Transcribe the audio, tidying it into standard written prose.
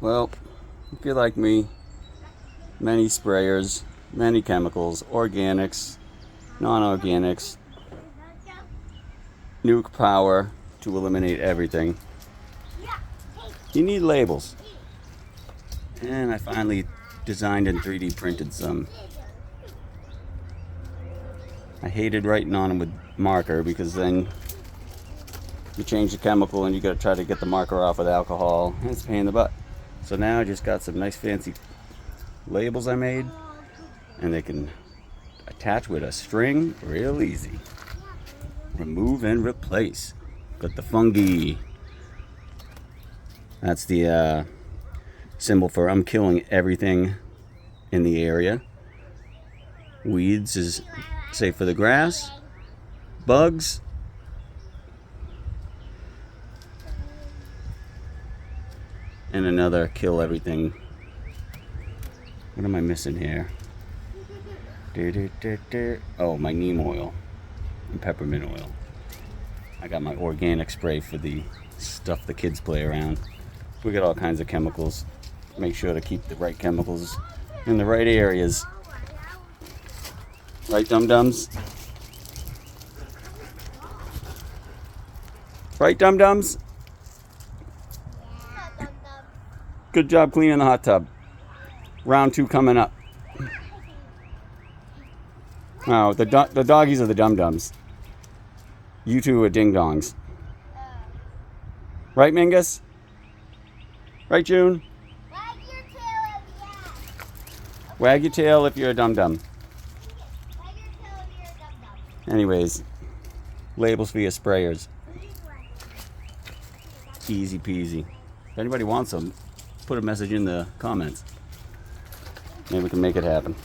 Well, if you're like me, many sprayers, many chemicals, organics, non-organics, nuke power to eliminate everything. You need labels. And I finally designed and 3D printed some. I hated writing on them with marker because then you change the chemical and you gotta try to get the marker off with alcohol. And it's a pain in the butt. So now I just got some nice fancy labels I made, and they can attach with a string real easy. Remove and replace. Got the fungi. That's the symbol for I'm killing everything in the area. Weeds is safe for the grass. Bugs. And another kill everything. What am I missing here? Oh, my neem oil and peppermint oil. I got my organic spray for the stuff the kids play around. We got all kinds of chemicals. Make sure to keep the right chemicals in the right areas. Right, dum-dums? Right, dum-dums? Good job cleaning the hot tub. Round 2 coming up. Oh, the doggies are the dum-dums. You two are ding-dongs. Right, Mingus? Right, June? Wag your tail if you're a dum-dum. Anyways, labels for your sprayers. Easy peasy. If anybody wants them, put a message in the comments. Maybe we can make it happen.